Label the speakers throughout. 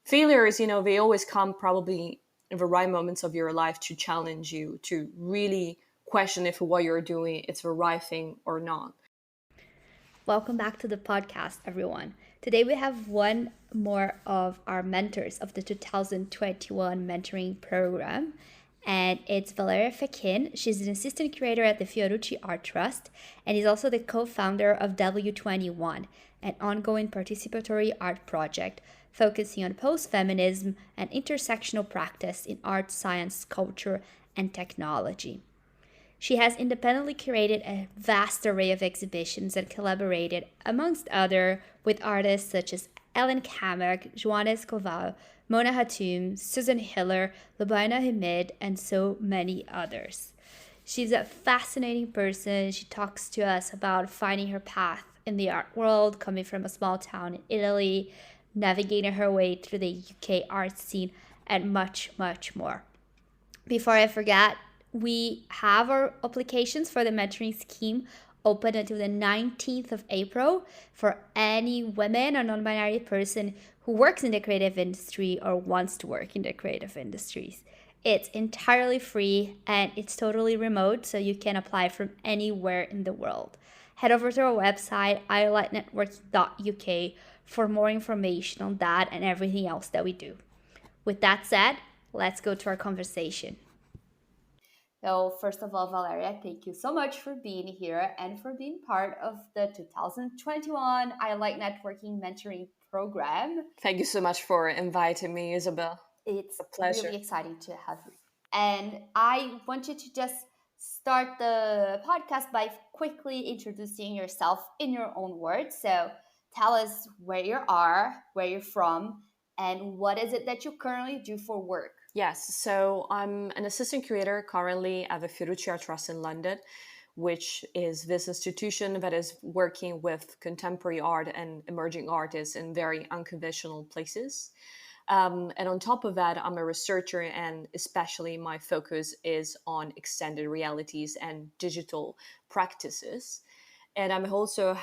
Speaker 1: failures, they always come probably in the right moments of your life to challenge you, to really question if what you're doing it's the right thing or not.
Speaker 2: Welcome back to the podcast, everyone. Today we have one more of our mentors of the 2021 mentoring program, and it's Valeria Facchin. She's an assistant curator at the Fiorucci Art Trust, and is also the co-founder of W21, an ongoing participatory art project focusing on post-feminism and intersectional practice in art, science, culture, and technology. She has independently curated a vast array of exhibitions and collaborated, amongst other, with artists such as Ellen Kamek, Joana Escoval, Mona Hatoum, Susan Hiller, Lubaina Hamid, and so many others. She's a fascinating person. She talks to us about finding her path in the art world, coming from a small town in Italy, navigating her way through the UK art scene, and much, much more. Before I forget, we have our applications for the mentoring scheme open until the 19th of April for any women or non-binary person who works in the creative industry or wants to work in the creative industries. It's entirely free and it's totally remote, so you can apply from anywhere in the world. Head over to our website, ilightnetworking.uk, for more information on that and everything else that we do. With that said, let's go to our conversation. So, first of all, Valeria, thank you so much for being here and for being part of the 2021 I Like Networking Mentoring Program.
Speaker 1: Thank you so much for inviting me, Isabel.
Speaker 2: It's
Speaker 1: A pleasure.
Speaker 2: really exciting to have you. And I want you to just start the podcast by quickly introducing yourself in your own words. So, tell us where you are, where you're from, and what is it that you currently do for work?
Speaker 1: Yes, so I'm an assistant curator currently at the Fiorucci Art Trust in London, which is this institution that is working with contemporary art and emerging artists in very unconventional places. And on top of that, I'm a researcher, and especially my focus is on extended realities and digital practices. And I'm also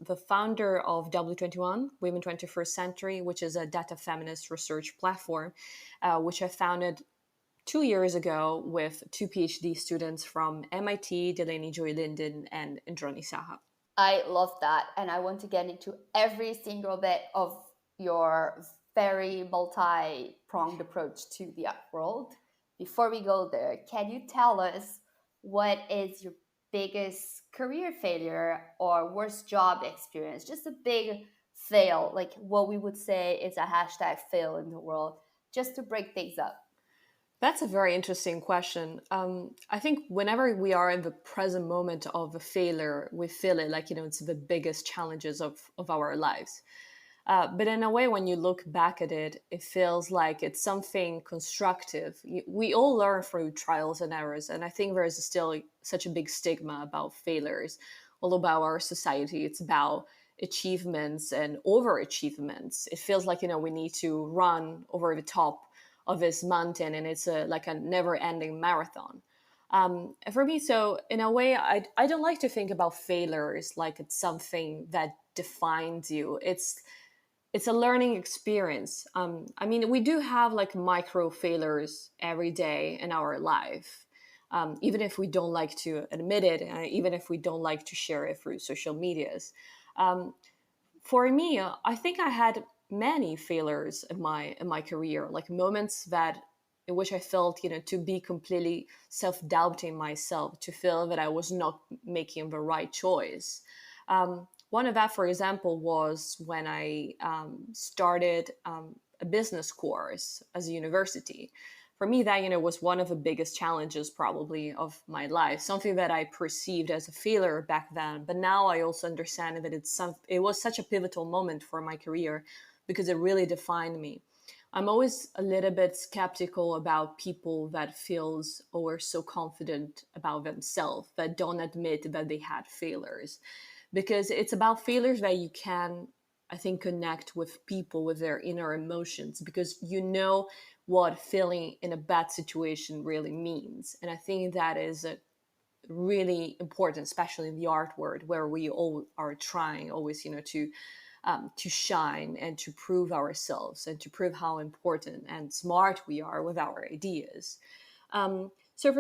Speaker 1: the founder of W21, Women 21st Century, which is a data feminist research platform, which I founded 2 years ago with two PhD students from MIT, Delaney Joy Linden and Indroni Saha.
Speaker 2: I love that. And I want to get into every single bit of your very multi-pronged approach to the art world. Before we go there, can you tell us what is your biggest career failure or worst job experience? Just a big fail, like what we would say is a hashtag fail in the world, just to break things up.
Speaker 1: That's a very interesting question. I think whenever we are in the present moment of a failure, we feel it like, it's the biggest challenges of our lives. But in a way, when you look back at it, it feels like it's something constructive. We all learn through trials and errors. And I think there is still such a big stigma about failures, all about our society. It's about achievements and overachievements. It feels like, we need to run over the top of this mountain, and it's like a never-ending marathon. For me, so in a way, I don't like to think about failures like it's something that defines you. It's a learning experience. I mean, we do have like micro failures every day in our life, even if we don't like to admit it, even if we don't like to share it through social medias. For me, I think I had many failures in my career, like moments that in which I felt, to be completely self-doubting myself, to feel that I was not making the right choice. One of that, for example, was when I started a business course as a university. For me, that was one of the biggest challenges probably of my life, something that I perceived as a failure back then. But now I also understand that it was such a pivotal moment for my career because it really defined me. I'm always a little bit skeptical about people that feels or are so confident about themselves that don't admit that they had failures, because it's about failures that you can, I think, connect with people, with their inner emotions, because what feeling in a bad situation really means. And I think that is really important, especially in the art world, where we all are trying always, to to shine and to prove ourselves and to prove how important and smart we are with our ideas. So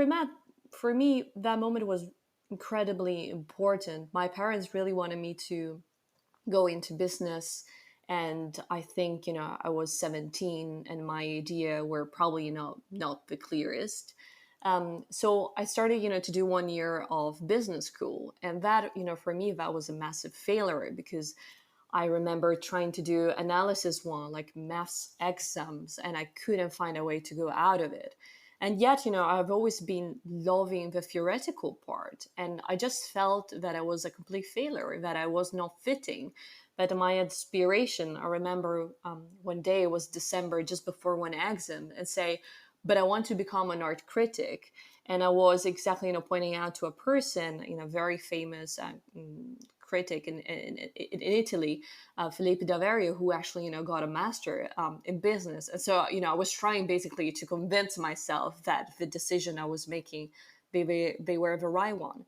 Speaker 1: for me, that moment was incredibly important. My parents really wanted me to go into business, and I think I was 17 and my idea were probably not the clearest. So I started to do 1 year of business school, and that for me that was a massive failure, because I remember trying to do analysis one, like maths exams, and I couldn't find a way to go out of it. And yet, I've always been loving the theoretical part. And I just felt that I was a complete failure, that I was not fitting. But my inspiration, I remember one day, it was December, just before one exam, and say, but I want to become an art critic. And I was exactly, pointing out to a person, very famous critic in Italy, Filippo Daverio, who actually got a master in business. And so I was trying basically to convince myself that the decision I was making, they were the right one.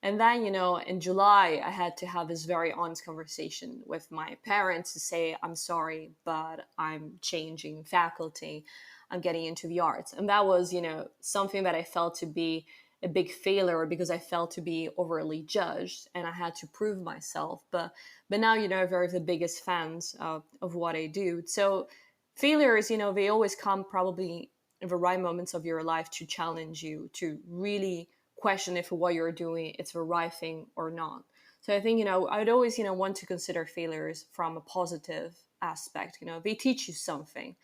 Speaker 1: And then in July I had to have this very honest conversation with my parents to say, I'm sorry, but I'm changing faculty, I'm getting into the arts. And that was something that I felt to be a big failure, because I felt to be overly judged and I had to prove myself. But now they're the biggest fans of what I do. So failures, they always come probably in the right moments of your life to challenge you, to really question if what you're doing it's the right thing or not. So I think I'd always want to consider failures from a positive aspect. They teach you something,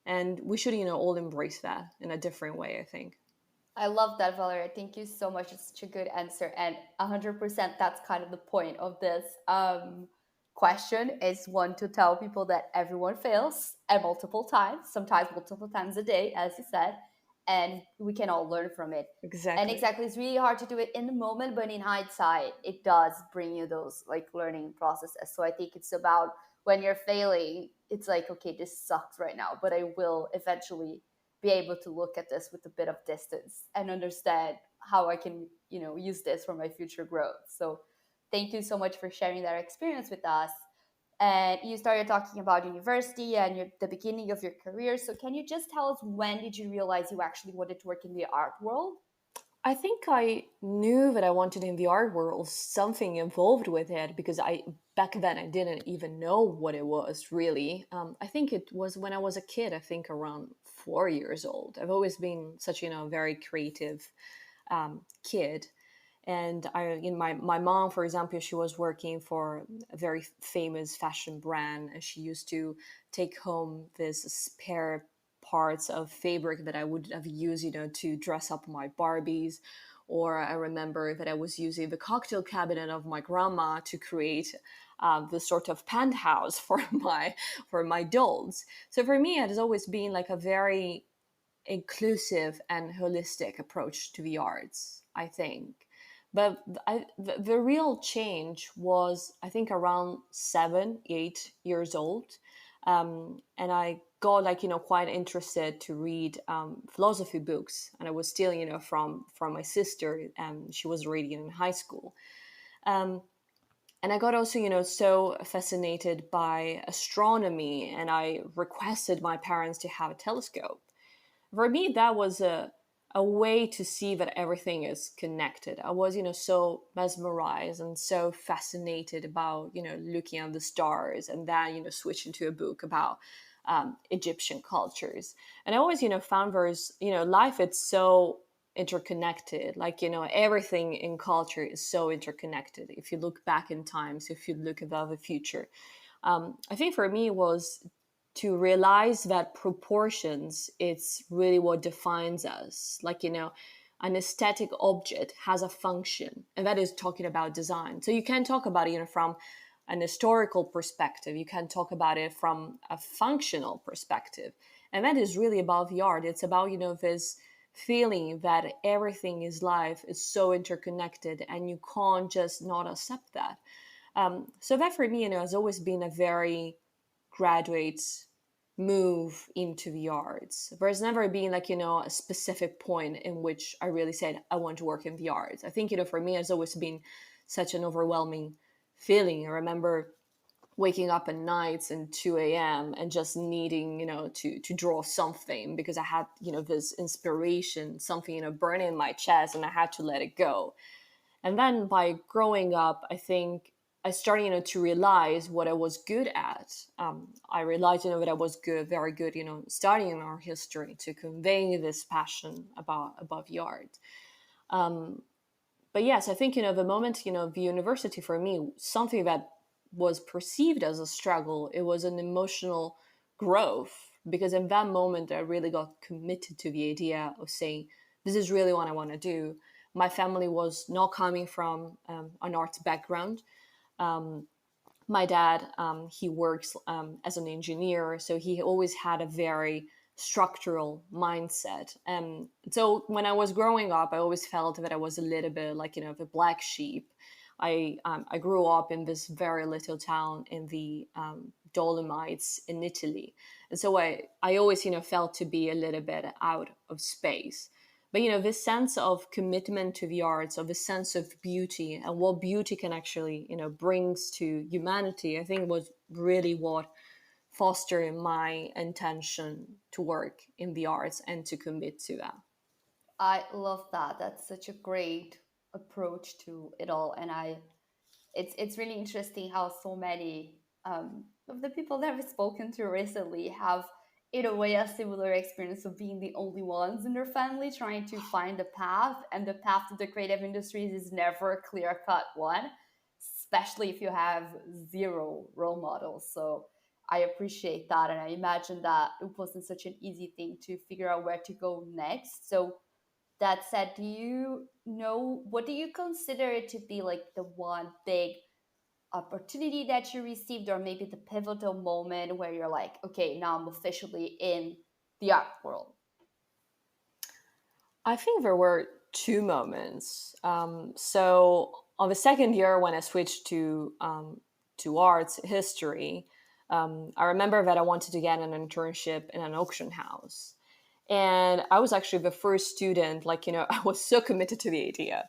Speaker 1: and we should all embrace that in a different way, I think.
Speaker 2: I love that, Valeria. Thank you so much. It's such a good answer. And 100% that's kind of the point of this question, is one, to tell people that everyone fails at multiple times, sometimes multiple times a day, as you said, and we can all learn from it. And
Speaker 1: Exactly.
Speaker 2: exactly, it's really hard to do it in the moment, but in hindsight, it does bring you those like learning processes. So I think it's about, when you're failing, it's like, okay, this sucks right now, but I will eventually be able to look at this with a bit of distance and understand how I can, use this for my future growth. So thank you so much for sharing that experience with us. And you started talking about university and the beginning of your career. So can you just tell us, when did you realize you actually wanted to work in the art world?
Speaker 1: I think I knew that I wanted in the art world something involved with it, because I back then I didn't even know what it was really. I think it was when I was a kid. I think around 4 years old. I've always been such very creative kid, and my mom, for example, she was working for a very famous fashion brand, and she used to take home this spare parts of fabric that I would have used, to dress up my Barbies. Or I remember that I was using the cocktail cabinet of my grandma to create the sort of penthouse for my dolls. So for me, it has always been like a very inclusive and holistic approach to the arts, I think. But the real change was, I think, around 7, 8 years old. And I got quite interested to read philosophy books, and I was still from my sister, and she was already in high school. Um, and I got also so fascinated by astronomy, and I requested my parents to have a telescope. For me, that was a way to see that everything is connected. I was so mesmerized and so fascinated about looking at the stars, and then switching to a book about Egyptian cultures. And I always found there's life, it's so interconnected. Like everything in culture is so interconnected. If you look back in time, so if you look about the future, I think for me it was to realize that proportions, it's really what defines us. Like an aesthetic object has a function, and that is talking about design. So you can talk about it from an historical perspective, you can talk about it from a functional perspective, and that is really about the art. It's about this feeling that everything is life, is so interconnected, and you can't just not accept that. So that for me has always been a very graduate move into the arts. There's never been a specific point in which I really said I want to work in the arts. I think for me it's always been such an overwhelming feeling. I remember waking up at nights and 2 a.m. and just needing, to draw something because I had, this inspiration, something, burning in my chest, and I had to let it go. And then by growing up, I think I started, to realize what I was good at. I realized, that I was very good, studying our history, to convey this passion about the art. But yes, I think, the moment, the university for me, something that was perceived as a struggle, it was an emotional growth, because in that moment, I really got committed to the idea of saying, this is really what I want to do. My family was not coming from an arts background. My dad, he works as an engineer, so he always had a very structural mindset. And so when I was growing up, I always felt that I was a little bit like, the black sheep. I grew up in this very little town in the Dolomites in Italy. And so I always, felt to be a little bit out of space. But, this sense of commitment to the arts, of a sense of beauty and what beauty can actually, brings to humanity, I think was really what fostered my intention to work in the arts and to commit to that.
Speaker 2: I love that. That's such a great approach to it all, and it's really interesting how so many of the people that I've spoken to recently have, in a way, a similar experience of being the only ones in their family trying to find a path, and the path to the creative industries is never a clear-cut one, especially if you have zero role models. So I appreciate that, and I imagine that it wasn't such an easy thing to figure out where to go next. So that said, do you know, what do you consider it to be like the one big opportunity that you received, or maybe the pivotal moment where you're like, okay, now I'm officially in the art world?
Speaker 1: I think there were two moments. So on the second year, when I switched to arts history, I remember that I wanted to get an internship in an auction house. And I was actually the first student, like, I was so committed to the idea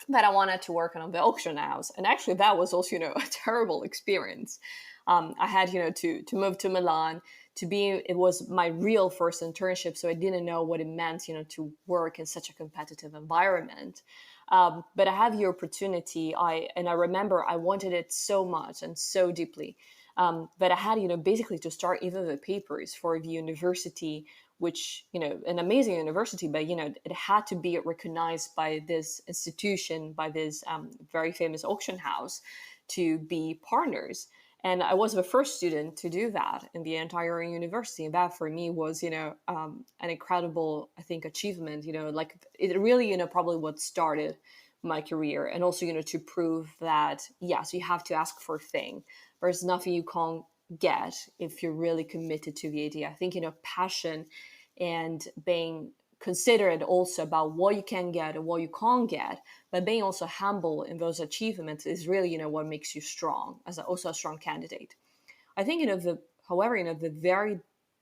Speaker 1: that I wanted to work on the auction house. And actually, that was also, a terrible experience. I had, to move to Milan, it was my real first internship. So I didn't know what it meant, to work in such a competitive environment. But I had the opportunity. I remember I wanted it so much and so deeply. But I had, basically to start even the papers for the university, which, an amazing university, but, it had to be recognized by this institution, by this very famous auction house, to be partners. And I was the first student to do that in the entire university. And that for me was, an incredible, I think, achievement, like it really, probably what started my career. And also, to prove that, yes, you have to ask for a thing. There's nothing you can't get if you're really committed to the idea. I think, passion and being considerate also about what you can get and what you can't get, but being also humble in those achievements is really, what makes you strong as also a strong candidate. I think, however, the very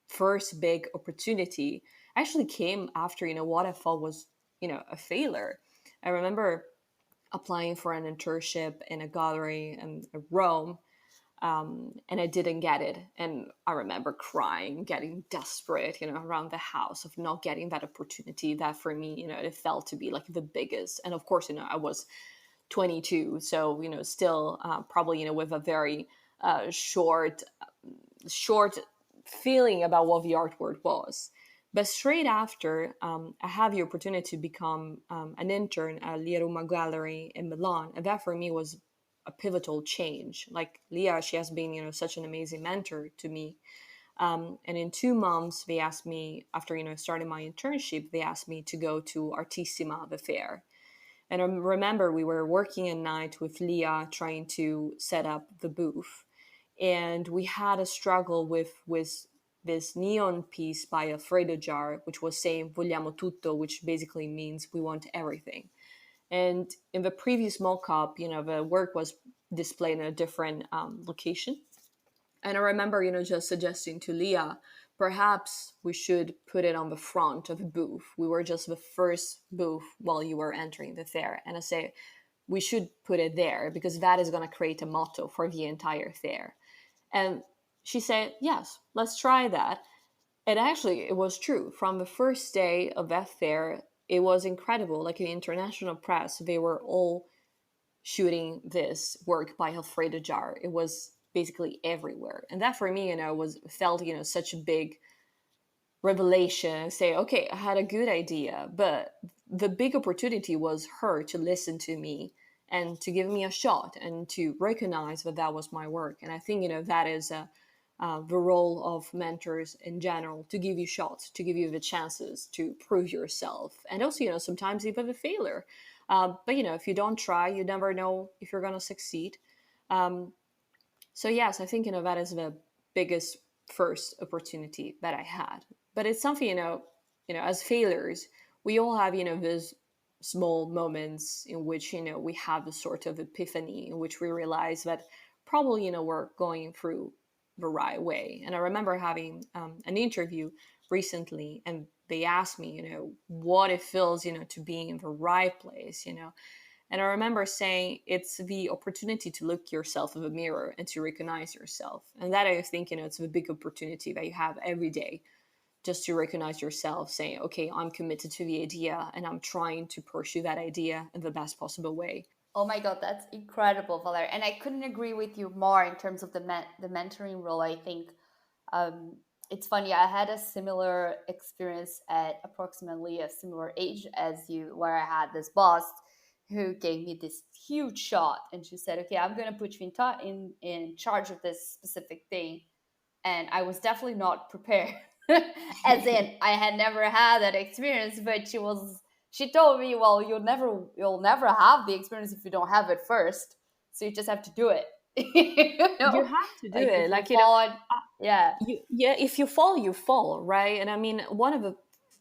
Speaker 1: first big opportunity actually came after, what I thought was, a failure. I remember applying for an internship in a gallery in Rome, and I didn't get it. And I remember crying, getting desperate, around the house of not getting that opportunity that for me, it felt to be like the biggest. And of course, I was 22. So, still probably, with a very short feeling about what the art world was. But straight after, I have the opportunity to become an intern at Lia Roma Gallery in Milan. And that for me was a pivotal change. Like Leah, she has been, such an amazing mentor to me. And in 2 months, they asked me, after, starting my internship, they asked me to go to Artissima, the fair. And I remember we were working at night with Leah, trying to set up the booth. And we had a struggle with this neon piece by Alfredo Jar, which was saying vogliamo tutto, which basically means we want everything. And in the previous mock-up, the work was displayed in a different location. And I remember, just suggesting to Leah, perhaps we should put it on the front of the booth. We were just the first booth while you were entering the fair. And I say, we should put it there because that is going to create a motto for the entire fair. And she said, yes, let's try that. And actually, it was true. From the first day of that fair, it was incredible. Like the international press, they were all shooting this work by Alfredo Jar. It was basically everywhere. And that for me, was felt, such a big revelation. Say, okay, I had a good idea, but the big opportunity was her to listen to me and to give me a shot and to recognize that that was my work. And I think, that is the role of mentors in general, to give you shots, to give you the chances to prove yourself. And also, sometimes even a failure. But, if you don't try, you never know if you're going to succeed. Um, so, yes, I think, that is the biggest first opportunity that I had. But it's something, as failures, we all have, these small moments in which, we have a sort of epiphany in which we realize that probably, we're going through the right way. And I remember having an interview recently, and they asked me, what it feels, to be in the right place, And I remember saying it's the opportunity to look yourself in the mirror and to recognize yourself. And that I think, it's a big opportunity that you have every day, just to recognize yourself, saying, okay, I'm committed to the idea and I'm trying to pursue that idea in the best possible way.
Speaker 2: Oh my God, that's incredible, Valeria. And I couldn't agree with you more in terms of the mentoring role. I think it's funny. I had a similar experience at approximately a similar age as you, where I had this boss who gave me this huge shot, and she said, "Okay, I'm going to put you in charge of this specific thing." And I was definitely not prepared. As in, I had never had that experience, but she told me, well, you'll never have the experience if you don't have it first. So you just have to do it.
Speaker 1: You have to do
Speaker 2: Like
Speaker 1: it.
Speaker 2: if you
Speaker 1: Like,
Speaker 2: fall, yeah.
Speaker 1: if you fall, you fall, right? And I mean, one of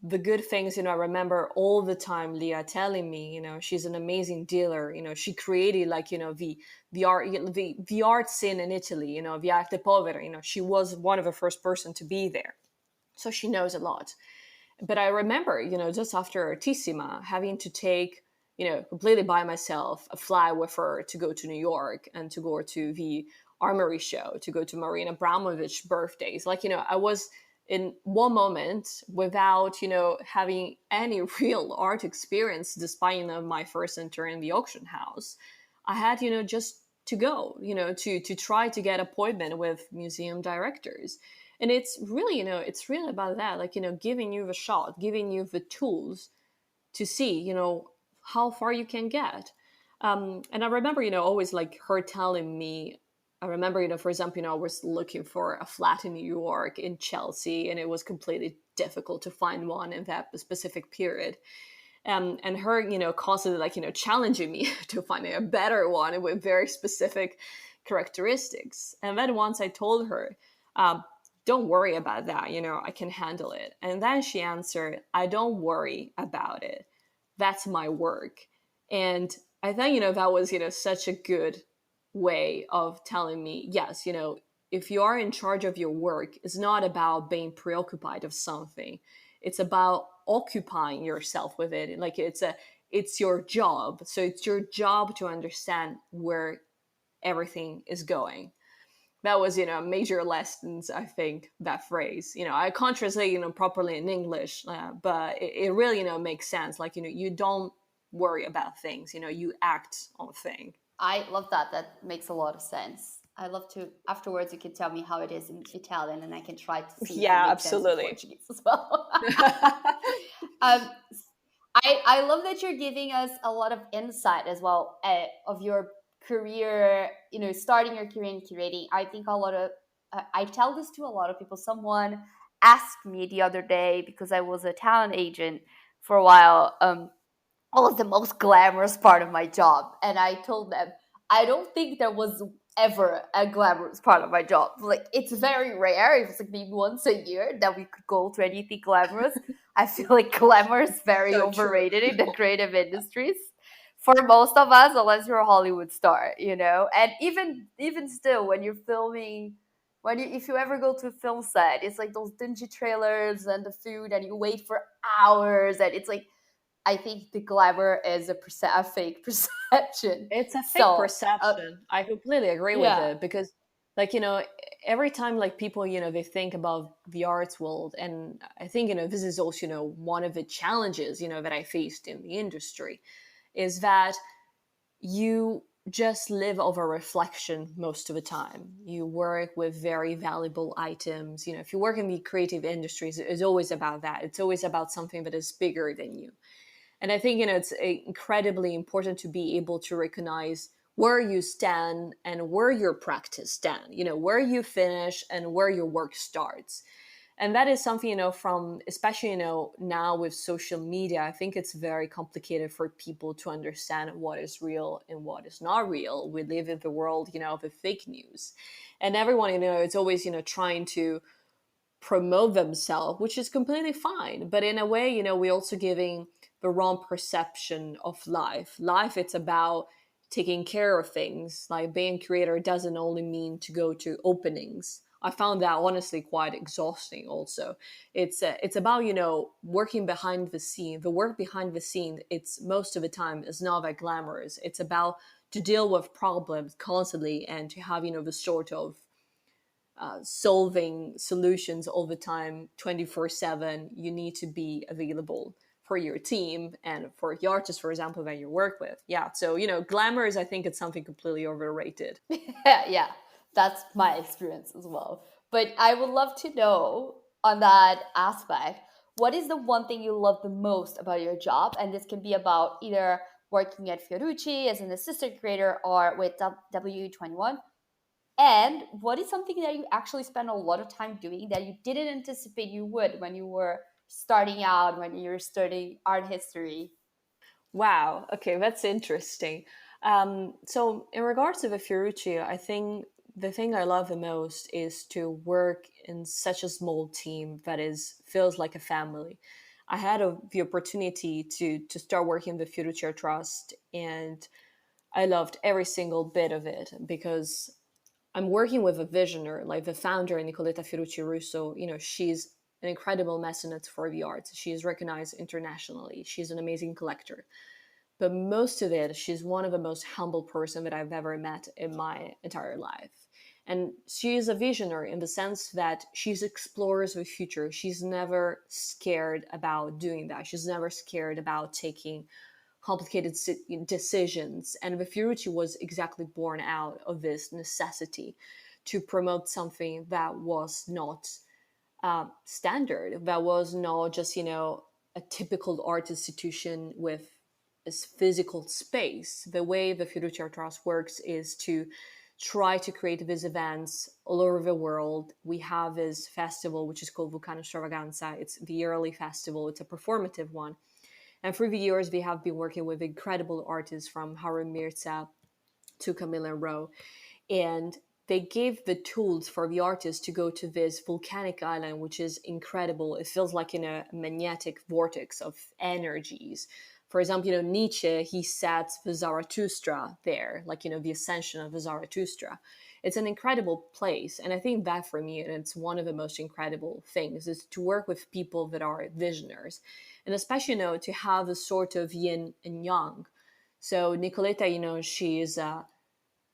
Speaker 1: the good things, I remember all the time Leah telling me, she's an amazing dealer. She created, like, the art, the art scene in Italy, the Arte Povera. She was one of the first person to be there, so she knows a lot. But I remember, just after Artissima, having to take, completely by myself, a fly with her to go to New York and to go to the Armory show, to go to Marina Abramovich birthdays. Like, I was in one moment without, having any real art experience, despite, my first enter in the auction house. I had, just to go, to try to get appointment with museum directors. And it's really, it's really about that, like, giving you the shot, giving you the tools to see, how far you can get. And I remember, always like her telling me, I remember, for example, I was looking for a flat in New York, in Chelsea, and it was completely difficult to find one in that specific period. And her, constantly, like, challenging me to find a better one with very specific characteristics. And then once I told her, don't worry about that, I can handle it. And then she answered, I don't worry about it. That's my work. And I thought, that was, such a good way of telling me, yes, if you are in charge of your work, it's not about being preoccupied of something. It's about occupying yourself with it. Like, it's your job. So it's your job to understand where everything is going. That was, major lessons, I think, that phrase. I can't translate, properly in English, but it really, makes sense. Like, you don't worry about things, you act on things.
Speaker 2: I love that. That makes a lot of sense. I love to, afterwards, you can tell me how it is in Italian, and I can try to see if it
Speaker 1: Yeah,
Speaker 2: makes sense in
Speaker 1: absolutely.
Speaker 2: Portuguese as well. um, I love that you're giving us a lot of insight as well of your career, starting your career in curating. I think a lot of, I tell this to a lot of people. Someone asked me the other day, because I was a talent agent for a while, what was the most glamorous part of my job? And I told them, I don't think there was ever a glamorous part of my job. Like, it's very rare. It was like maybe once a year that we could go to anything glamorous. I feel like glamour is very
Speaker 1: So true.
Speaker 2: overrated in the creative industries for most of us, unless you're a Hollywood star, And even still, when you're filming, if you ever go to a film set, it's like those dingy trailers and the food, and you wait for hours, and it's like, I think the glamour is a fake perception.
Speaker 1: It's a fake
Speaker 2: So,
Speaker 1: perception. I completely agree with
Speaker 2: yeah,
Speaker 1: it, because like, every time like people, they think about the arts world, and I think, this is also, one of the challenges, that I faced in the industry, is that you just live over reflection most of the time. You work with very valuable items. If you work in the creative industries, it's always about that. It's always about something that is bigger than you. And I think, it's incredibly important to be able to recognize where you stand and where your practice stand, where you finish and where your work starts. And that is something, from, especially, now with social media, I think it's very complicated for people to understand what is real and what is not real. We live in the world, of the fake news, and everyone, it's always, trying to promote themselves, which is completely fine. But in a way, we're also giving the wrong perception of life. Life, it's about taking care of things. Like, being a creator doesn't only mean to go to openings. I found that honestly quite exhausting. Also, it's about, working behind the scene. The work behind the scene, it's most of the time is not that glamorous. It's about to deal with problems constantly and to have, the sort of solving solutions all the time, 24/7. You need to be available for your team and for the artists, for example, that you work with. Yeah, so, glamour is, I think it's something completely overrated.
Speaker 2: Yeah, that's my experience as well. But I would love to know on that aspect, what is the one thing you love the most about your job? And this can be about either working at Fiorucci as an assistant curator or with W21. And what is something that you actually spend a lot of time doing that you didn't anticipate you would when you were starting out, when you were studying art history?
Speaker 1: Wow. Okay, that's interesting. So, in regards to the Fiorucci, I think the thing I love the most is to work in such a small team that is feels like a family. I had the opportunity to start working in the Fiorucci Art Trust, and I loved every single bit of it because I'm working with a visionary, like the founder, Nicoletta Fiorucci Russo. She's an incredible mecenate for the arts. She is recognized internationally. She's an amazing collector, but most of it, she's one of the most humble person that I've ever met in my entire life. And she is a visionary in the sense that she explores the future. She's never scared about doing that. She's never scared about taking complicated decisions. And the Fiorucci was exactly born out of this necessity to promote something that was not standard, that was not just, a typical art institution with this physical space. The way the Fiorucci Art Trust works is to try to create these events all over the world. We have this festival, which is called Vulcano Stravaganza. It's the yearly festival. It's a performative one. And through the years, we have been working with incredible artists from Harun Mirza to Camilla Rowe. And they gave the tools for the artists to go to this volcanic island, which is incredible. It feels like in a magnetic vortex of energies. For example, Nietzsche, he sets the Zarathustra there, like, the ascension of the Zarathustra. It's an incredible place. And I think that for me, and it's one of the most incredible things, is to work with people that are visionaries. And especially, to have a sort of yin and yang. So Nicoletta, she is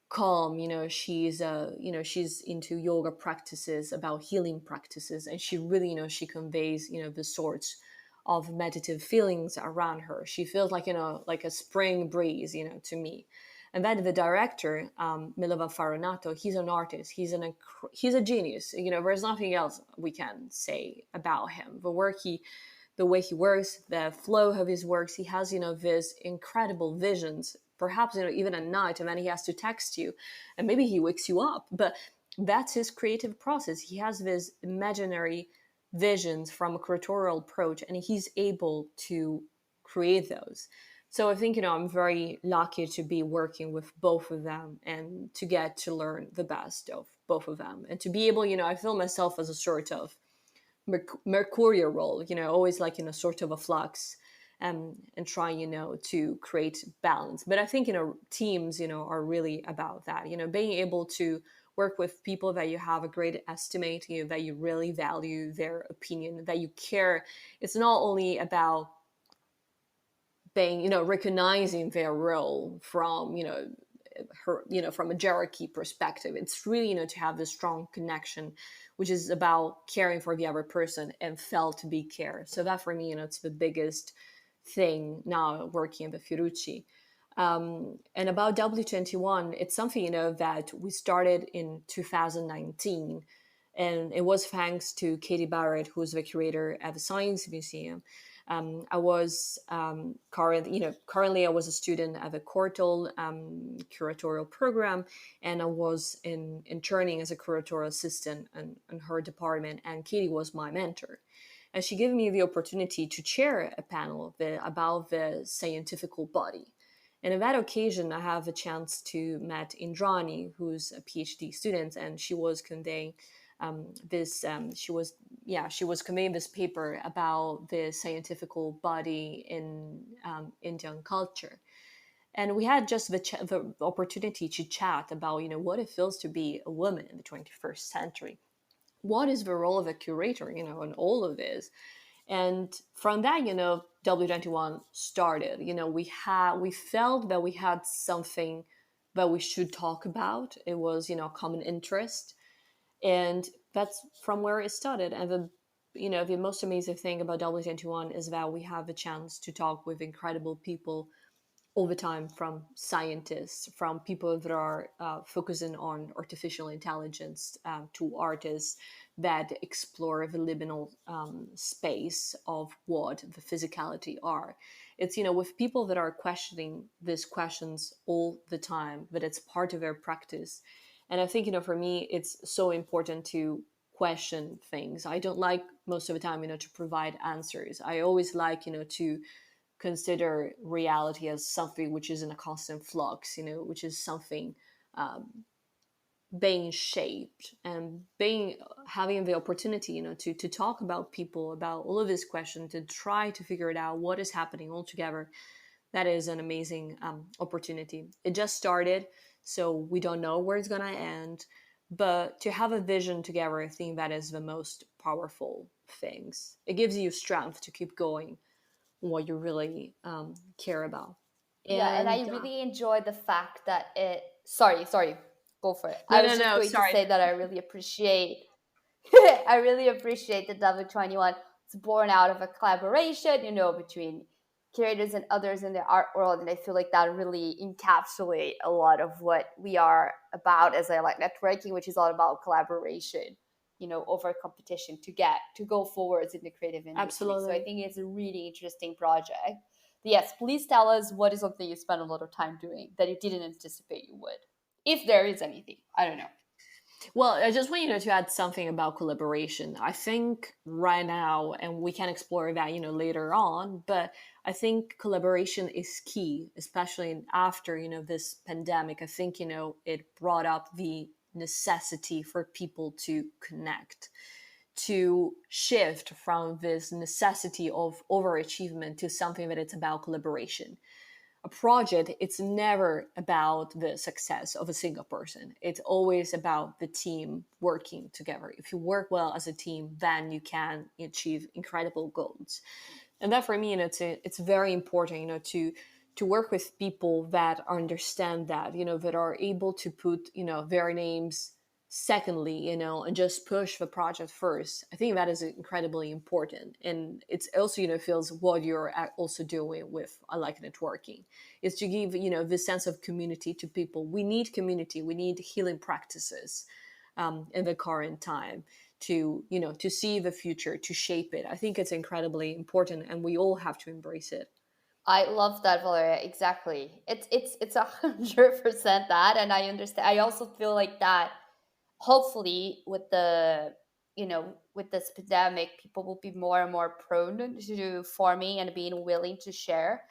Speaker 1: calm, she's into yoga practices, about healing practices, and she really, she conveys, the sorts of meditative feelings around her. She feels like, like a spring breeze, to me. And then the director, Milovan Farronato, he's an artist. He's a genius. There's nothing else we can say about him. The way he works, the flow of his works, he has, these incredible visions, perhaps, even at night, and then he has to text you, and maybe he wakes you up. But that's his creative process. He has this imaginary visions from a curatorial approach, and he's able to create those. So I think, I'm very lucky to be working with both of them and to get to learn the best of both of them. And to be able, I feel myself as a sort of mercurial role, always like in a sort of a flux, and trying, to create balance. But I think, teams, are really about that, being able to work with people that you have a great estimate, that you really value their opinion, that you care. It's not only about being, recognizing their role from, her, from a hierarchy perspective. It's really, to have this strong connection, which is about caring for the other person and felt to be cared. So that for me, it's the biggest thing now working in the Fiorucci. And about W21, it's something, that we started in 2019. And it was thanks to Katie Barrett, who's the curator at the Science Museum. I was currently I was a student at the Courtauld curatorial program, and I was interning as a curatorial assistant in her department. And Katie was my mentor, and she gave me the opportunity to chair a panel about the scientific body. And on that occasion, I have a chance to meet Indrani, who's a PhD student, and she was conveying she was conveying this paper about the scientific body in Indian culture. And we had just the opportunity to chat about, what it feels to be a woman in the 21st century. What is the role of a curator, in all of this? And from that, W21 started. We felt that we had something that we should talk about. It was, common interest. And that's from where it started. And the most amazing thing about W21 is that we have a chance to talk with incredible people all the time, from scientists, from people that are focusing on artificial intelligence, to artists that explore the liminal space of what the physicality are. It's, with people that are questioning these questions all the time, that it's part of their practice. And I think, for me, it's so important to question things. I don't like most of the time, to provide answers. I always like, to consider reality as something which is in a constant flux, which is something being shaped, and having the opportunity, to talk about people, about all of this question, to try to figure it out, what is happening all together. That is an amazing opportunity. It just started, so we don't know where it's going to end, but to have a vision together, I think that is the most powerful things. It gives you strength to keep going what you really care about.
Speaker 2: Yeah, and I
Speaker 1: And
Speaker 2: really enjoy the fact that it. Sorry, go for it. I was just
Speaker 1: no,
Speaker 2: going to
Speaker 1: sorry.
Speaker 2: say that I really appreciate. I really appreciate that W21 is born out of a collaboration, between curators and others in the art world, and I feel like that really encapsulate a lot of what we are about as I like networking, which is all about collaboration, over competition to go forwards in the creative industry. So I
Speaker 1: Absolutely.
Speaker 2: think it's a really interesting project. But yes, please tell us what is something you spend a lot of time doing that you didn't anticipate you would, if there is anything. I don't know.
Speaker 1: Well, I just want to add something about collaboration. I think right now, and we can explore that later on, but I think collaboration is key, especially after this pandemic. I think it brought up the necessity for people to connect, to shift from this necessity of overachievement to something that it's about collaboration. A project, it's never about the success of a single person. It's always about the team working together. If you work well as a team, then you can achieve incredible goals. And that for me, it's very important, to work with people that understand that, that are able to put, their names secondly, and just push the project first. I think that is incredibly important. And it's also, feels what you're also doing with I like networking, is to give, this sense of community to people. We need community. We need healing practices in the current time to, to see the future, to shape it. I think it's incredibly important, and we all have to embrace it.
Speaker 2: I love that, Valeria. Exactly. It's 100% that, and I understand. I also feel like that. Hopefully, with with this pandemic, people will be more and more prone to forming and being willing to share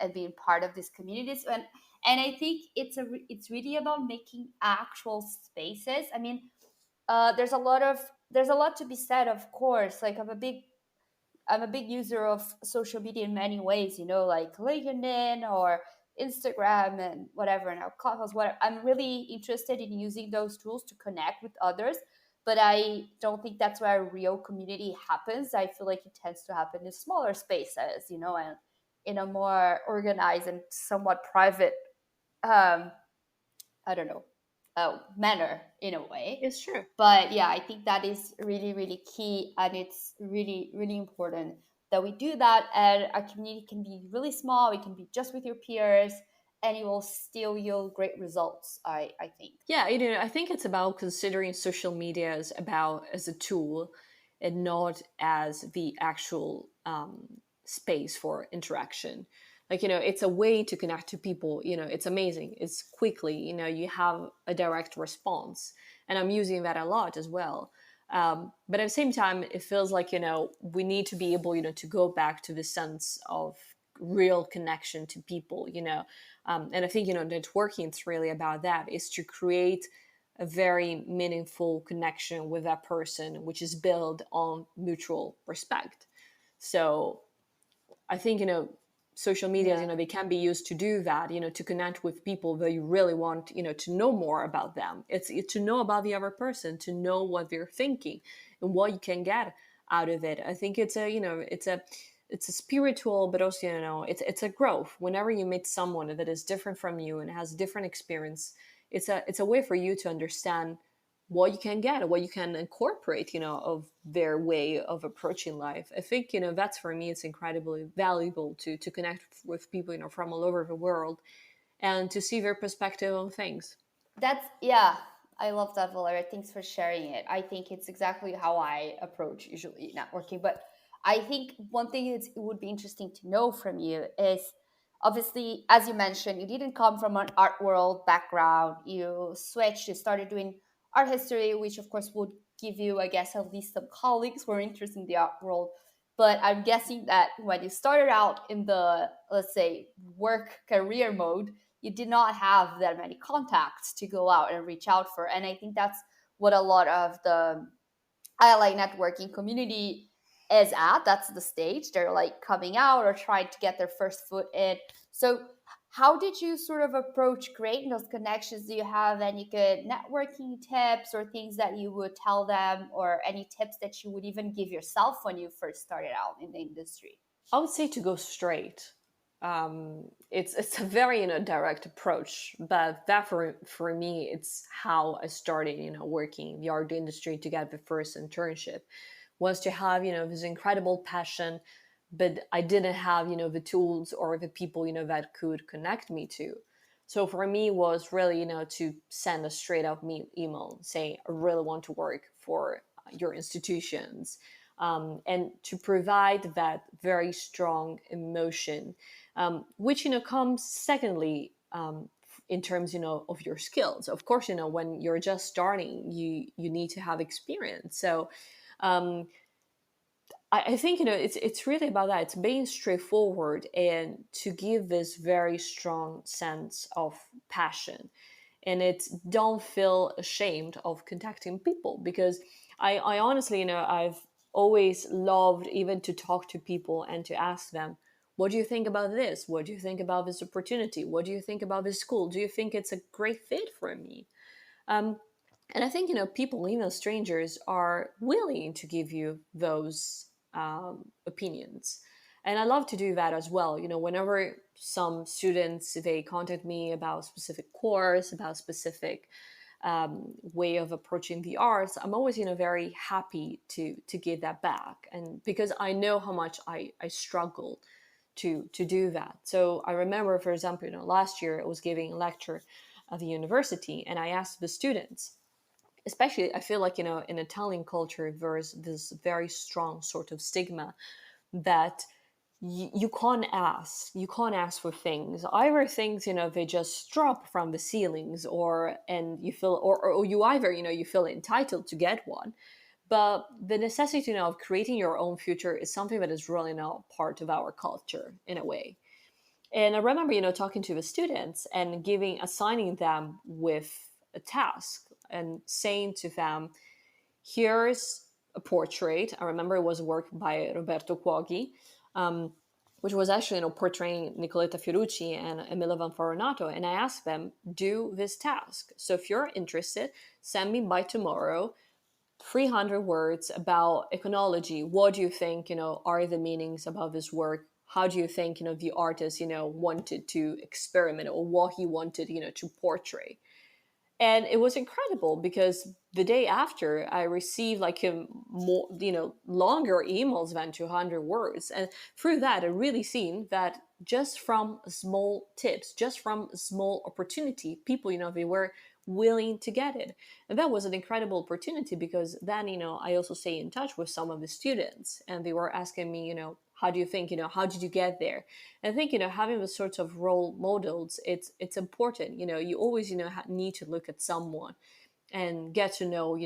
Speaker 2: and being part of these communities. And I think it's really about making actual spaces. I mean, there's a lot to be said, of course. Like I'm a big user of social media in many ways, like LinkedIn or Instagram and whatever, now Clubhouse, whatever. I'm really interested in using those tools to connect with others, but I don't think that's where a real community happens. I feel like it tends to happen in smaller spaces, and in a more organized and somewhat private um, I don't know, manner in a way.
Speaker 1: It's true.
Speaker 2: But yeah, I think that is really, really key. And it's really, really important that we do that. And our community can be really small. It can be just with your peers, and it will still yield great results, I think.
Speaker 1: Yeah, I think it's about considering social media as a tool and not as the actual space for interaction. Like, it's a way to connect to people. It's amazing. It's quickly, you have a direct response. And I'm using that a lot as well. But at the same time, it feels like, we need to be able, to go back to the sense of real connection to people, and I think, networking, it's really about that, is to create a very meaningful connection with that person, which is built on mutual respect. So I think, social media,
Speaker 2: Yeah.
Speaker 1: they can be used to do that, to connect with people that you really want, to know more about them. It's to know about the other person, to know what they're thinking and what you can get out of it. I think it's a spiritual, but also, it's a growth. Whenever you meet someone that is different from you and has a different experience, it's a way for you to understand what you can get, what you can incorporate, of their way of approaching life. I think, that's, for me, it's incredibly valuable to connect with people, from all over the world, and to see their perspective on things.
Speaker 2: That's, yeah, I love that, Valeria. Thanks for sharing it. I think it's exactly how I approach usually networking. But I think one thing it would be interesting to know from you is, obviously, as you mentioned, you didn't come from an art world background. You switched, you started doing art history, which of course would give you, I guess, at least some colleagues who are interested in the art world. But I'm guessing that when you started out in the, let's say, work career mode, you did not have that many contacts to go out and reach out for. And I think that's what a lot of the ally networking community is at. That's the stage. They're like coming out or trying to get their first foot in. So how did you sort of approach creating those connections? Do you have any good networking tips or things that you would tell them, or any tips that you would even give yourself when you first started out in the industry?
Speaker 1: I would say to go straight. It's a very, direct approach, but that, for me, it's how I started, working in the art industry to get the first internship, was to have, this incredible passion, but I didn't have, the tools or the people, that could connect me to. So for me, was really, to send a straight up email saying, I really want to work for your institutions, and to provide that very strong emotion, which, comes secondly, in terms, of your skills. Of course, when you're just starting, you need to have experience. So um, I think, it's really about that. It's being straightforward and to give this very strong sense of passion, and it's, don't feel ashamed of contacting people, because I honestly, I've always loved even to talk to people and to ask them, what do you think about this? What do you think about this opportunity? What do you think about this school? Do you think it's a great fit for me? um, and I think, people, even strangers, are willing to give you those opinions, and I love to do that as well. Whenever some students, they contact me about a specific course, about specific way of approaching the arts, I'm always, very happy to give that back, and because I know how much I struggled to do that. So I remember, for example, last year I was giving a lecture at the university, and I asked the students, especially, I feel like, in Italian culture, there's this very strong sort of stigma that you can't ask for things, either things, they just drop from the ceilings, or and you feel, or you either, you feel entitled to get one. But the necessity, of creating your own future is something that is really not part of our culture, in a way. And I remember, talking to the students and assigning them with a task and saying to them, here's a portrait. I remember it was a work by Roberto Cuoghi, um, which was actually, portraying Nicoletta Fiorucci and Milovan Farronato. And I asked them, do this task. So if you're interested, send me by tomorrow 300 words about iconology. What do you think, are the meanings about this work? How do you think, the artist, wanted to experiment, or what he wanted, to portray? And it was incredible because the day after I received like a more, longer emails than 200 words. And through that, I really seen that just from small tips, just from small opportunity, people, they were willing to get it. And that was an incredible opportunity because then, I also stay in touch with some of the students and they were asking me, how do you think, how did you get there? And I think, having the sorts of role models, it's important. You always, need to look at someone and get to know,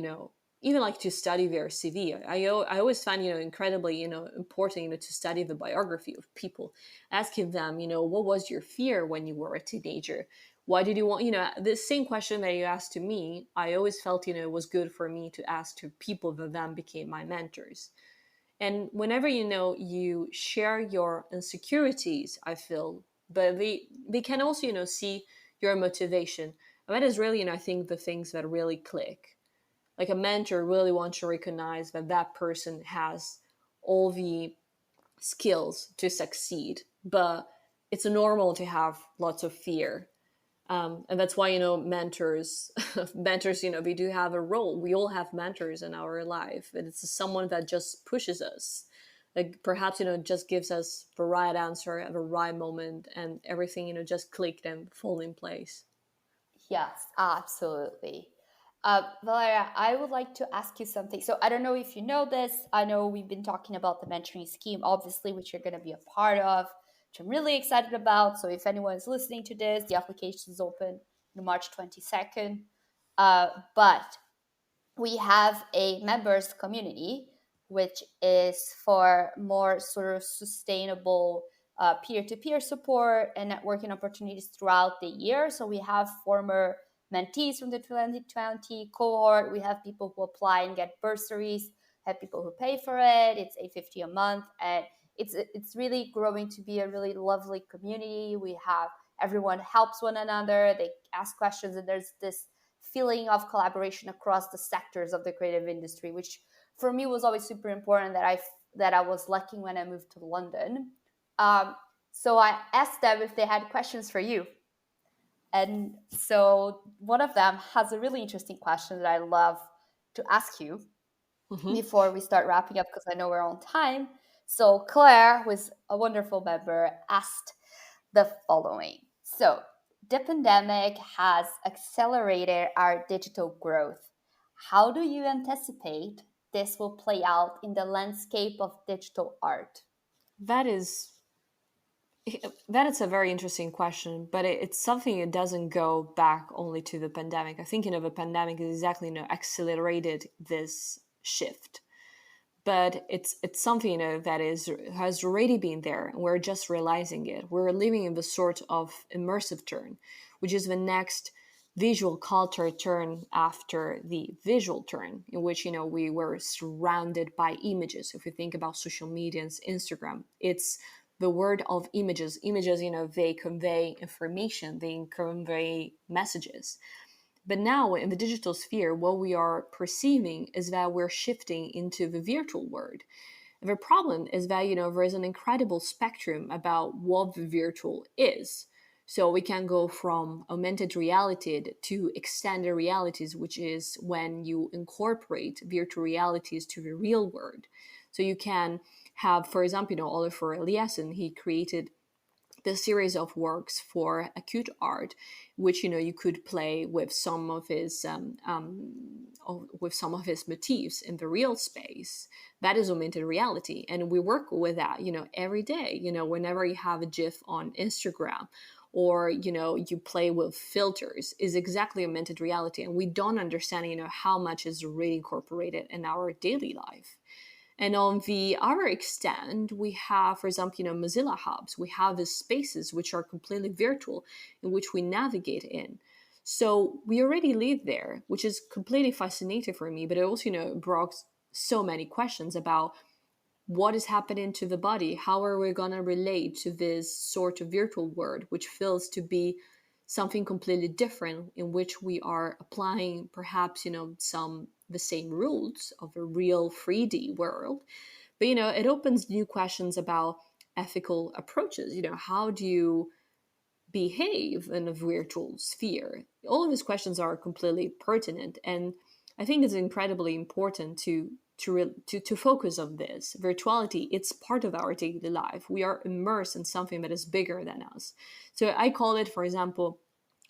Speaker 1: even like to study their CV. I always find, incredibly, important, to study the biography of people, asking them, what was your fear when you were a teenager? Why did you want, the same question that you asked to me, I always felt, it was good for me to ask to people that then became my mentors. And whenever, you share your insecurities, I feel, but they can also, see your motivation. And that is really, I think the things that really click. Like a mentor really wants to recognize that that person has all the skills to succeed, but it's normal to have lots of fear. And that's why, mentors mentors, they do have a role. We all have mentors in our life, and it's someone that just pushes us, like perhaps, just gives us the right answer at the right moment, and everything, just clicked and fall in place.
Speaker 2: Yes, absolutely. Valeria, I would like to ask you something. So I don't know if you know this. I know we've been talking about the mentoring scheme, obviously, which you're going to be a part of, which I'm really excited about. So if anyone is listening to this, the application is open on March 22nd. But we have a members community, which is for more sort of sustainable peer-to-peer support and networking opportunities throughout the year. So we have former mentees from the 2020 cohort. We have people who apply and get bursaries, have people who pay for it. It's $8.50 a month. And it's really growing to be a really lovely community. We have everyone helps one another. They ask questions, and there's this feeling of collaboration across the sectors of the creative industry, which for me was always super important, that I was lacking when I moved to London. So I asked them if they had questions for you. And so one of them has a really interesting question that I love to ask you
Speaker 1: Mm-hmm.
Speaker 2: before we start wrapping up, because I know we're on time. So Claire, who is a wonderful member, asked the following. So the pandemic has accelerated our digital growth. How do you anticipate this will play out in the landscape of digital art?
Speaker 1: That is that is a very interesting question, but it's something that doesn't go back only to the pandemic. I think, the pandemic is exactly, accelerated this shift. But it's something, that has already been there, and we're just realizing it. We're living in the sort of immersive turn, which is the next visual culture turn after the visual turn, in which, we were surrounded by images. If you think about social media and Instagram, it's the word of images. They convey information, they convey messages. But now in the digital sphere, what we are perceiving is that we're shifting into the virtual world. The problem is that, there is an incredible spectrum about what the virtual is. So we can go from augmented reality to extended realities, which is when you incorporate virtual realities to the real world. So you can have, for example, Oliver Eliasson, he created the series of works for acute art, which, you could play with some of his motifs in the real space. That is augmented reality, and we work with that, every day. Whenever you have a GIF on Instagram, or you play with filters, is exactly augmented reality, and we don't understand, how much is really incorporated in our daily life. And on the other extent, we have, for example, Mozilla hubs. We have these spaces which are completely virtual, in which we navigate in. So we already live there, which is completely fascinating for me. But it also, brought so many questions about what is happening to the body. How are we going to relate to this sort of virtual world, which feels to be something completely different, in which we are applying perhaps, some the same rules of a real 3D world. But, it opens new questions about ethical approaches. How do you behave in a virtual sphere? All of these questions are completely pertinent, and I think it's incredibly important to focus on this. Virtuality, it's part of our daily life. We are immersed in something that is bigger than us. So I call it, for example,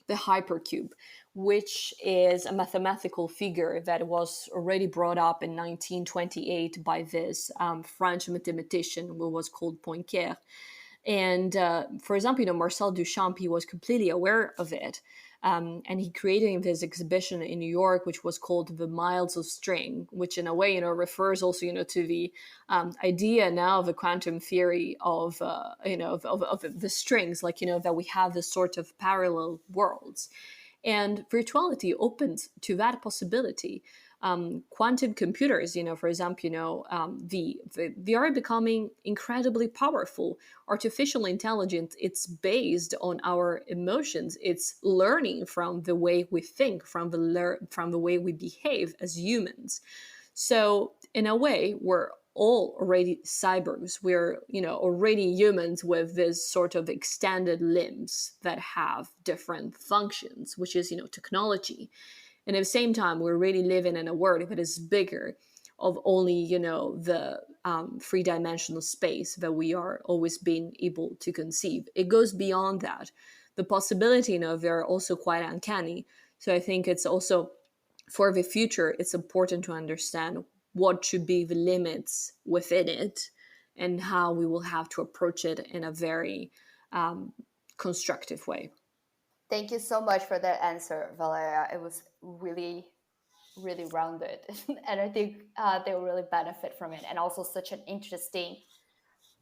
Speaker 1: the hypercube, which is a mathematical figure that was already brought up in 1928 by this French mathematician who was called Poincare. And for example, Marcel Duchamp, he was completely aware of it. And he created this exhibition in New York, which was called The Miles of String, which in a way, refers also, to the idea now of the quantum theory of, of the strings, like, that we have this sort of parallel worlds. And virtuality opens to that possibility. Quantum computers, for example, they are becoming incredibly powerful. Artificial intelligence, it's based on our emotions. It's learning from the way we think, from the way we behave as humans. So in a way, we're all already cyborgs. We're, already humans with this sort of extended limbs that have different functions, which is, technology. And at the same time, we're really living in a world that is bigger of only, the three-dimensional space that we are always being able to conceive. It goes beyond that. The possibility, they're also quite uncanny. So I think it's also, for the future, it's important to understand what should be the limits within it and how we will have to approach it in a very constructive way.
Speaker 2: Thank you so much for that answer, Valeria. It was really, really rounded. And I think they will really benefit from it. And also such an interesting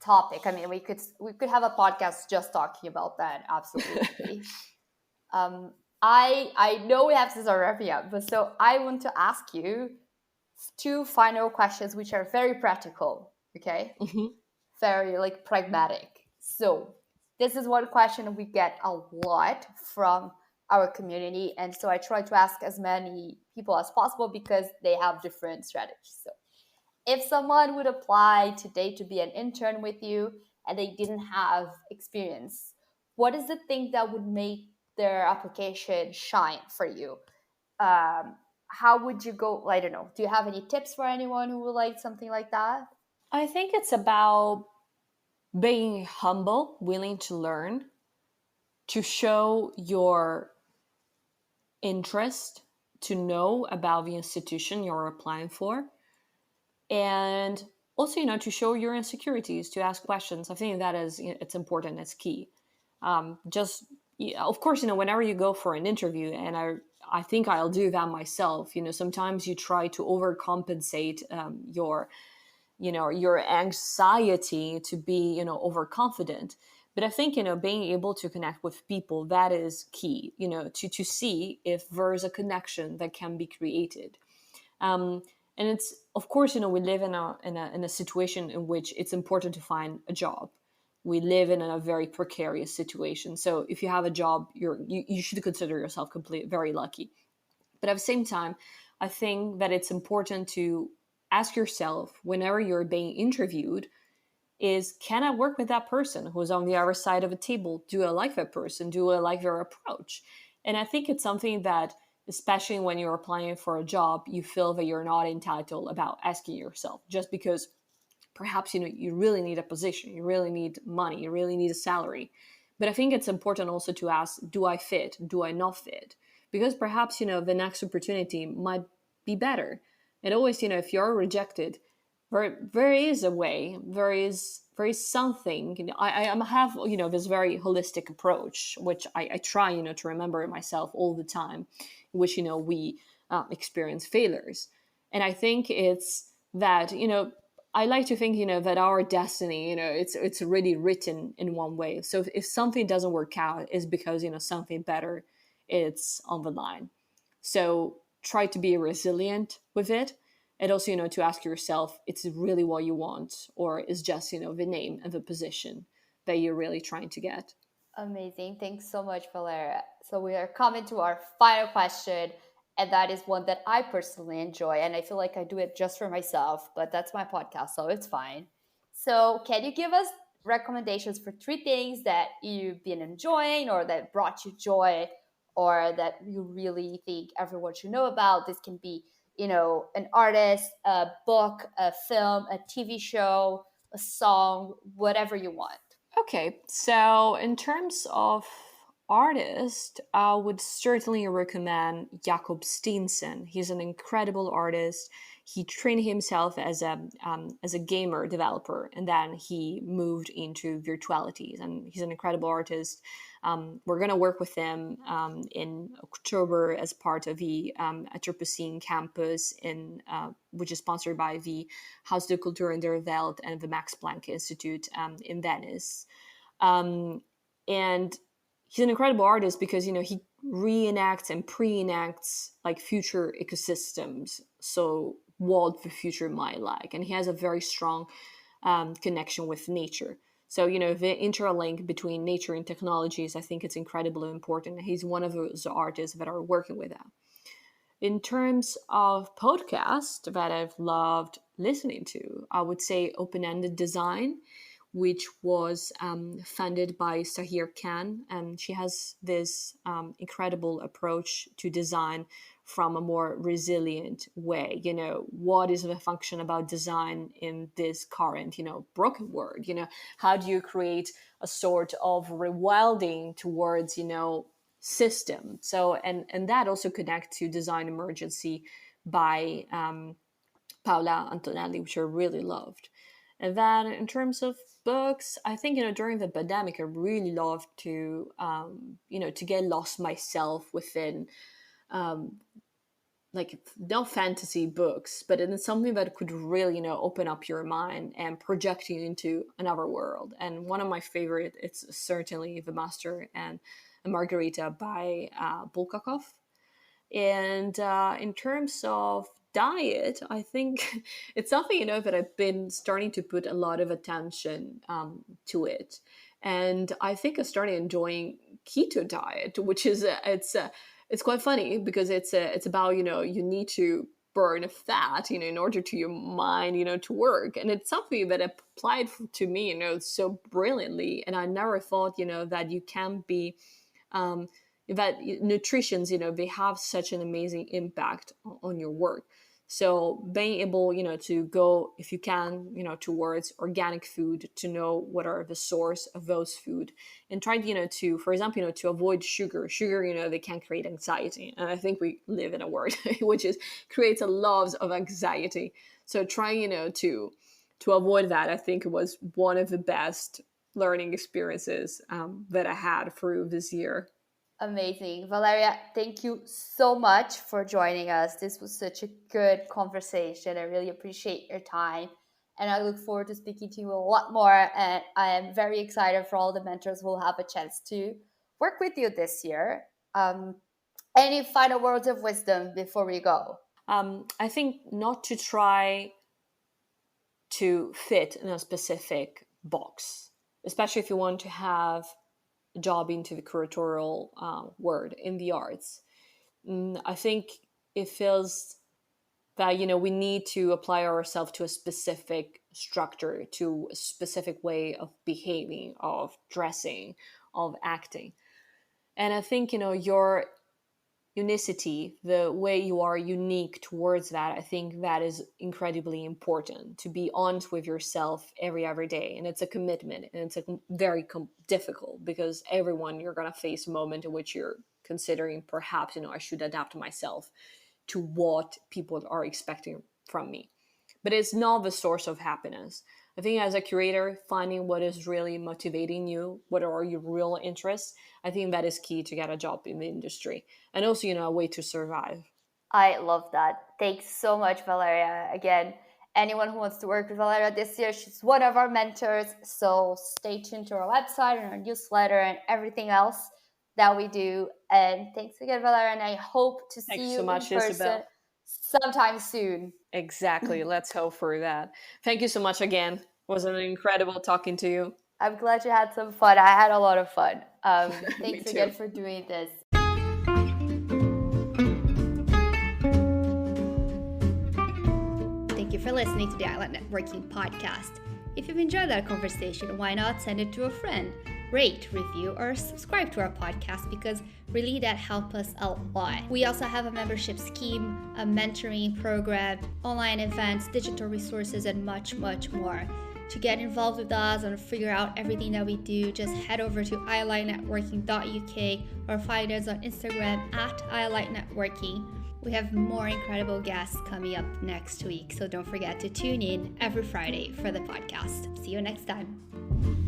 Speaker 2: topic. I mean, we could have a podcast just talking about that. Absolutely. I know we have to start wrapping up, but so I want to ask you two final questions, which are very practical. Okay.
Speaker 1: Mm-hmm.
Speaker 2: Very pragmatic. So this is one question we get a lot from our community. And so I try to ask as many people as possible because they have different strategies. So if someone would apply today to be an intern with you and they didn't have experience, what is the thing that would make their application shine for you? How would you go? I don't know. Do you have any tips for anyone who would like something like that?
Speaker 1: I think it's about being humble, willing to learn, to show your interest, to know about the institution you're applying for, and also, to show your insecurities, to ask questions. I think that is, it's important, it's key. Just, of course, whenever you go for an interview, and I think I'll do that myself, sometimes you try to overcompensate your anxiety to be, overconfident. But I think, being able to connect with people, that is key, to see if there's a connection that can be created. And it's, of course, we live in a situation in which it's important to find a job. We live in a very precarious situation. So if you have a job, you should consider yourself very lucky. But at the same time, I think that it's important to ask yourself whenever you're being interviewed is, can I work with that person who's on the other side of a table? Do I like that person? Do I like their approach? And I think it's something that, especially when you're applying for a job, you feel that you're not entitled about asking yourself, just because perhaps, you really need a position, you really need money, you really need a salary. But I think it's important also to ask, do I fit? Do I not fit? Because perhaps, the next opportunity might be better. And always, if you're rejected, there is a way, there is something. I have, this very holistic approach, which I try, to remember myself all the time, which, we experience failures. And I think it's that, I like to think, that our destiny, it's really written in one way. So if something doesn't work out, it's because, something better is on the line. So try to be resilient with it. And also, to ask yourself, it's really what you want, or is just, the name and the position that you're really trying to get.
Speaker 2: Amazing. Thanks so much, Valeria. So we are coming to our final question, and that is one that I personally enjoy, and I feel like I do it just for myself, but that's my podcast, so it's fine. So can you give us recommendations for 3 things that you've been enjoying or that brought you joy or that you really think everyone should know about. This can be, an artist, a book, a film, a TV show, a song, whatever you want.
Speaker 1: Okay, so in terms of artist, I would certainly recommend Jakob Steensen. He's an incredible artist. He trained himself as a gamer developer, and then he moved into virtualities. And he's an incredible artist. We're gonna work with him in October as part of the Anthropocene campus which is sponsored by the Haus der Kultur in der Welt and the Max Planck Institute in Venice. And he's an incredible artist because, he reenacts and pre-enacts like future ecosystems. So what the future might like. And he has a very strong connection with nature. So, the interlink between nature and technologies, I think it's incredibly important. He's one of those artists that are working with that. In terms of podcasts that I've loved listening to, I would say Open-Ended Design, which was funded by Sahir Khan. And she has this incredible approach to design from a more resilient way. What is the function about design in this current, broken world? How do you create a sort of rewilding towards, system? So, and that also connects to Design Emergency by Paola Antonelli, which I really loved. And then in terms of books, I think, during the pandemic, I really loved to, to get lost myself within, like, no fantasy books, but it's something that could really, open up your mind and project you into another world. And one of my favorite, it's certainly The Master and Margarita by Bulgakov. And in terms of diet, I think it's something, that I've been starting to put a lot of attention to it. And I think I started enjoying keto diet, which is, it's quite funny because it's about, you need to burn fat, in order to your mind, to work. And it's something that applied to me, so brilliantly. And I never thought, that you can be, that nutritions, they have such an amazing impact on your work. So being able, to go, if you can, towards organic food, to know what are the source of those food, and trying, to, for example, to avoid sugar. Sugar, they can create anxiety. And I think we live in a world which creates a lot of anxiety. So trying, to avoid that, I think it was one of the best learning experiences that I had through this year.
Speaker 2: Amazing. Valeria, thank you so much for joining us. This was such a good conversation. I really appreciate your time. And I look forward to speaking to you a lot more. And I am very excited for all the mentors who will have a chance to work with you this year. Any final words of wisdom before we go?
Speaker 1: I think not to try to fit in a specific box, especially if you want to have job into the curatorial world in the arts. I think it feels that, we need to apply ourselves to a specific structure, to a specific way of behaving, of dressing, of acting. And I think, your unicity, the way you are unique towards that, I think that is incredibly important, to be honest with yourself every day. And it's a commitment, and it's very difficult, because everyone, you're going to face a moment in which you're considering, perhaps, I should adapt myself to what people are expecting from me. But it's not the source of happiness. I think as a curator, finding what is really motivating you, what are your real interests, I think that is key to get a job in the industry. And also, a way to survive.
Speaker 2: I love that. Thanks so much, Valeria. Again, anyone who wants to work with Valeria this year, she's one of our mentors. So stay tuned to our website and our newsletter and everything else that we do. And thanks again, Valeria. And I hope to see you in person Isabel. Sometime soon.
Speaker 1: Exactly. Let's hope for that. Thank you so much again. It was an incredible talking to you.
Speaker 2: I'm glad you had some fun. I had a lot of fun. Thanks again for doing this. Thank you for listening to the Island Networking Podcast. If you've enjoyed that conversation, why not send it to a friend? Rate, review, or subscribe to our podcast, because really that helps us a lot. We also have a membership scheme, a mentoring program, online events, digital resources, and much, much more. To get involved with us and figure out everything that we do, just head over to ilightnetworking.uk or find us on Instagram at ilightnetworking. We have more incredible guests coming up next week, so don't forget to tune in every Friday for the podcast. See you next time.